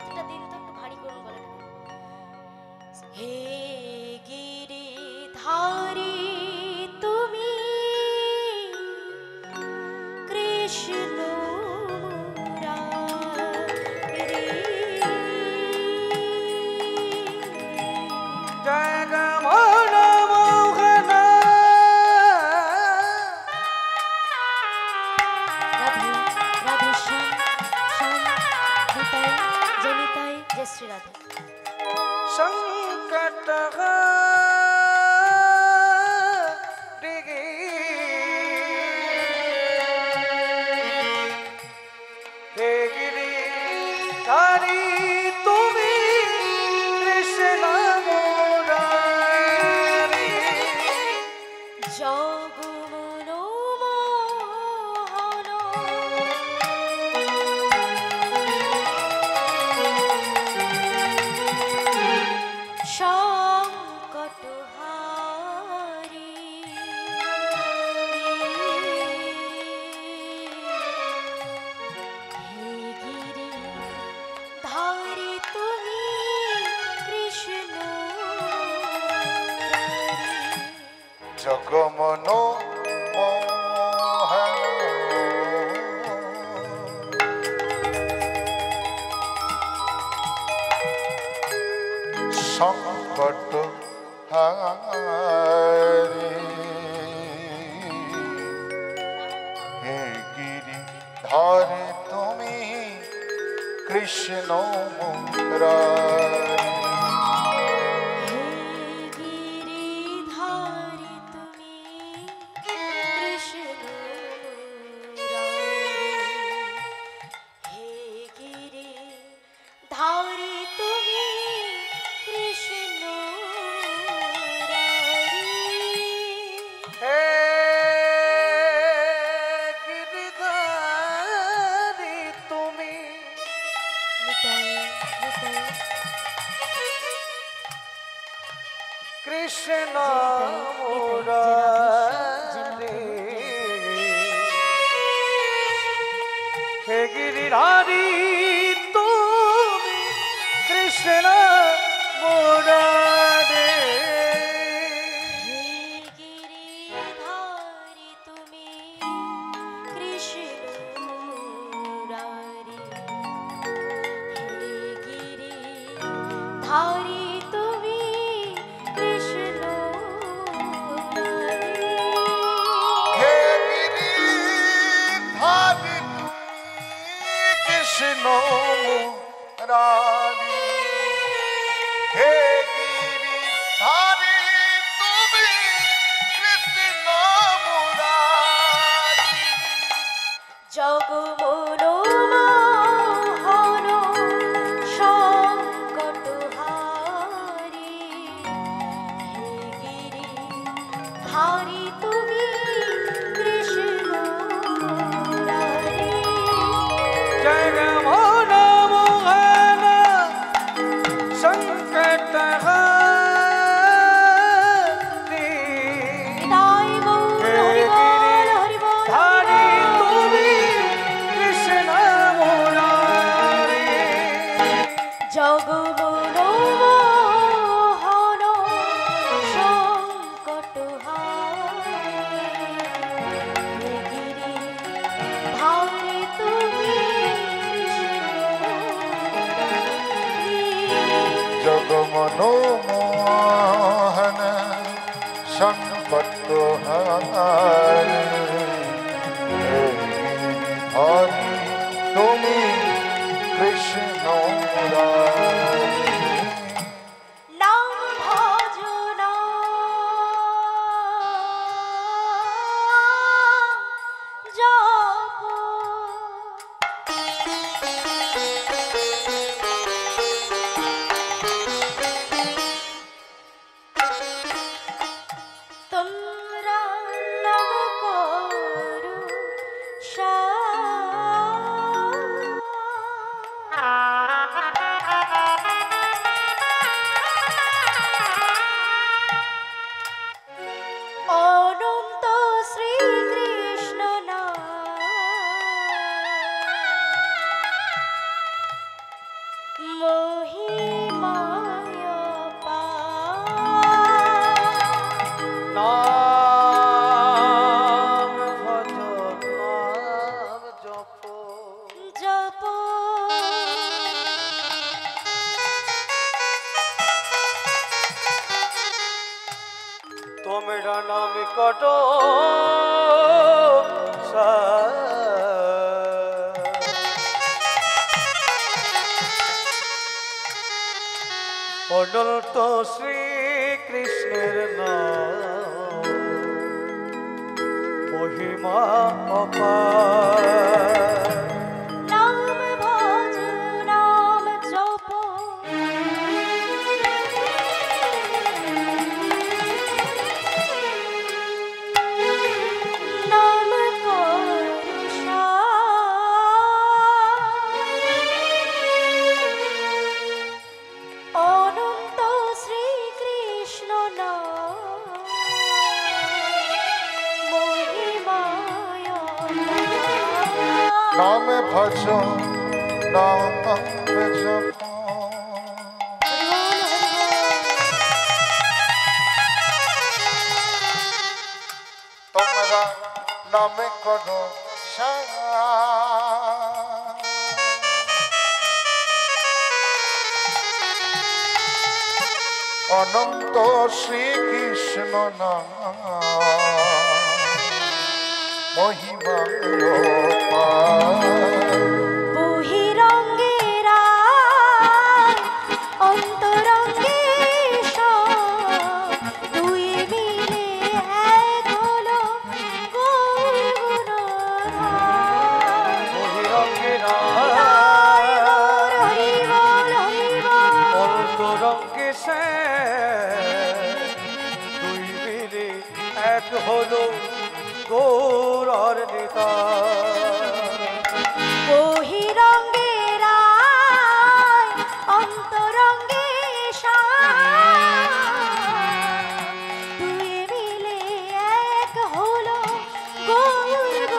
সাথেটা দিন তো একটু ভারী করুন গলাটা। হে গিরি ধারি তুমি কৃষ্ণ श्री राधे संकट गिरी तुमी कृष्ण मुरारी जगमनो जगमनो मोहन संकट हारी हे गिरि धारी तुमी कृष्ण मुरारी कृष्ण मुरारी हे गिरिधारी तुमी कृष्ण मुरारी हे गिरिधारी तुमी कृष्ण मुरारी हे गिरिधारी कृष्ण मुरारी हे गिरिधारी तुमी कृष्ण मुरारी जगमनो मोहन संकट हारी हे गिरिधारी तुमी कृष्ण मुरारी जगमनो मोहन संकट हारी निताई गौर हरि बोल हरि बोल धारी तुमी कृष्ण मुरारी जगमनो मोहन संकट हारी हे गिरिधारी तुमी जगमनो मोहन संकट हारी हे गिरिधारी तुमी कृष्ण मुरारी नाम भजना जप तुमरा नाम মহিমায় নাম ভজ নাম জপ জপ তোমরা নাম কট অনন্ত শ্রীকৃষ্ণের নাম মহিমা অপার নাম ভজ নাম জপ নাম করুষা অনন্ত শ্রীকৃষ্ণ নাম মহিমায় নাম ভজ নাম জপ তোমরা নামে করো অনন্ত শ্রীকৃষ্ণ নাম মহিমা বহিরঙ্গেরা অন্তরঙ্গে দুই মিলে এক হলো গৌর বহিরঙ্গেরা হরি বল অন্তরঙ্গে সে দুই মিলে এক হলো গৌর নেতা বহিরঙ্গেরা অন্তরঙ্গে দুই মিলে এক হলো গৌর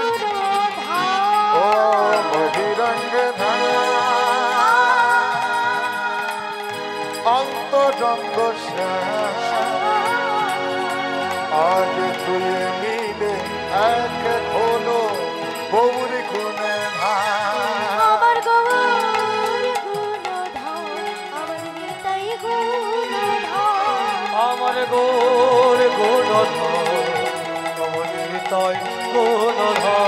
ও বহিরঙ্গ অন্তরঙ্গ আজ তুই মিলে এক হলো গৌর গুণে আমার গৌর গুণধাম আমার নিতাই গুণধাম আমার গৌর গুণধর আমার নিতাই গুণধর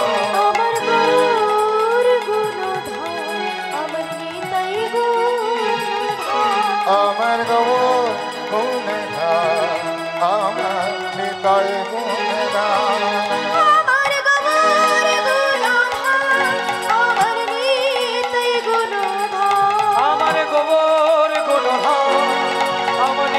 আমার গৌর গুণধাম আমার নিতাই গুণধাম আমার গৌর গুণে আমার নিতাই গুণে আমার গৌর গুণধাম আমার নিতাই গুণধাম আমার গৌর গুণধর আমার নিতাই গুণধর আমার গৌর গুণধাম আমার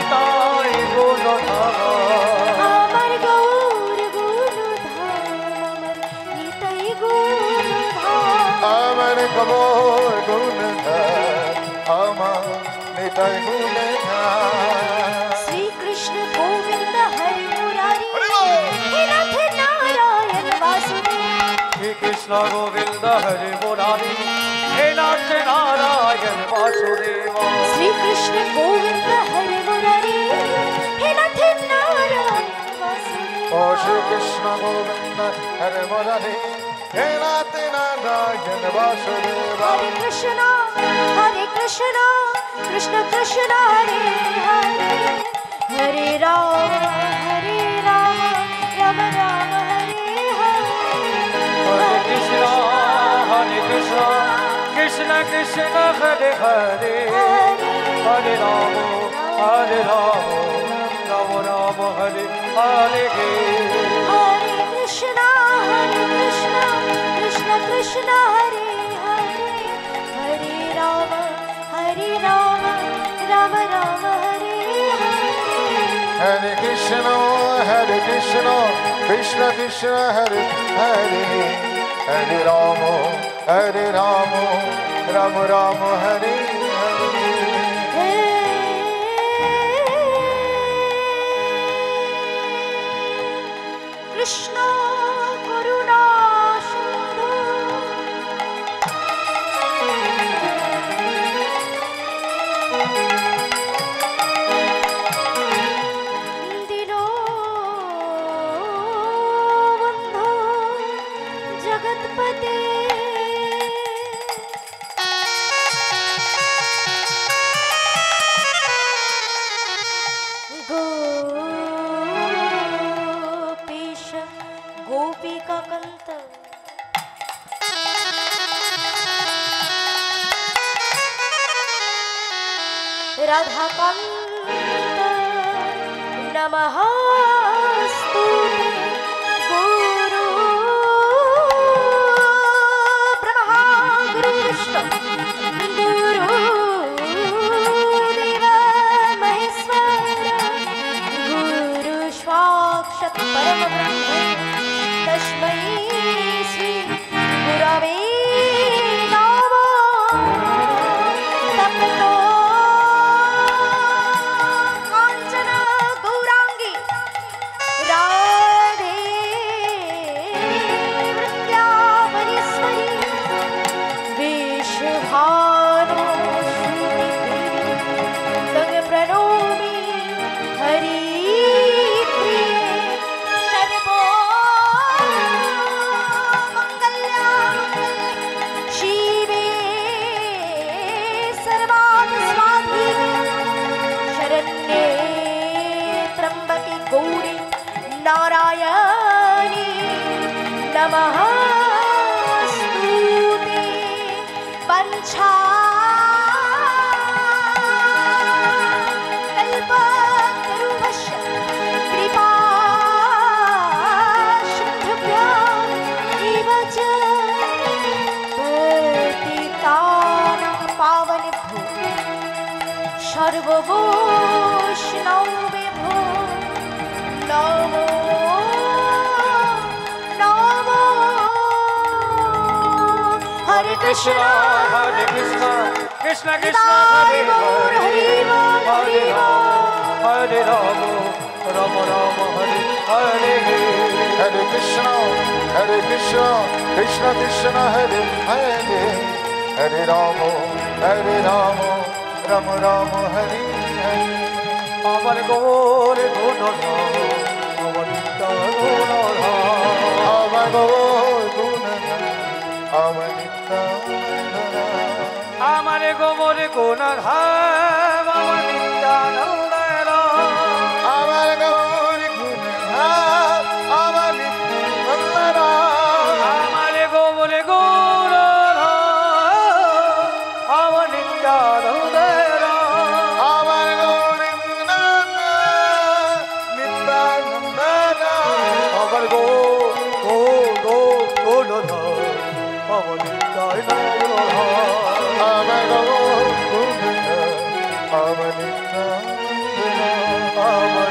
নিতাই গুণধাম আমার গৌর গুণে আমার নিতাই গুণে শ্রীকৃষ্ণ গোবিন্দ হরি মুরারি হে নাথ নারায়ণ বাসুদেব শ্রী কৃষ্ণ গোবিন্দ হরে মুরারি হে নাথ নারায়ণ বাসুদেব শ্রীকৃষ্ণ গোবিন্দ হরি মুরারি হে নাথ নারায়ণ বাসুদেব ও শ্রীকৃষ্ণ গোবিন্দ হরে মুরারি হে নাথ নারায়ণ বাসুদেব হরে কৃষ্ণ কৃষ্ণ কৃষ্ণ হরে হরে হরে রাম রাম রাম হরে হরে হরে কৃষ্ণ কৃষ্ণ কৃষ্ণ হরে হরে হরে রাম রাম রাম হরে হরে हरे कृष्णा कृष्ण कृष्ण हरे हरे हरे राम राम राम हरे हरे हरे कृष्ण कृष्ण कृष्ण हरे हरे हरे राम राम राम हरे हरे कृष्ण करुणा सिंधु राधाकान्त नमस्तुते गुरु ब्रह्मा गुरु विष्णु गुरु देव महेश्वर गुरु साक्षात् परमब्रह्म तस्मै श्री गुरवे नारायणी नमस्तुते पंचा कल्पतरुभ्यश्च कृपा सिन्धुभ्यः एव च पतितानां पावनेभ्यो सर्ववैष्णवेभ्यो नमो Hare Krishna, Krishna Krishna, Hare Hare, Hare Rama, Hare Rama, Rama Rama, Hare Hare. Hare Krishna, Krishna Krishna, Hare Hare, Hare Rama, Rama Rama, Hare Hare. Amar Gaur Gunadhara, Amar Nitya Gunadhara, Amar Gaur Gunadhara, Amar Nitya Gunadhara. Amar Gaur Gunadhara, Amar Nitya Gunadhara, Amar Gaur Gunadhara, Amar Nitya Gunadhara. Amar Gaur Gunadhara, Amar Nitya Gunadhara. Amar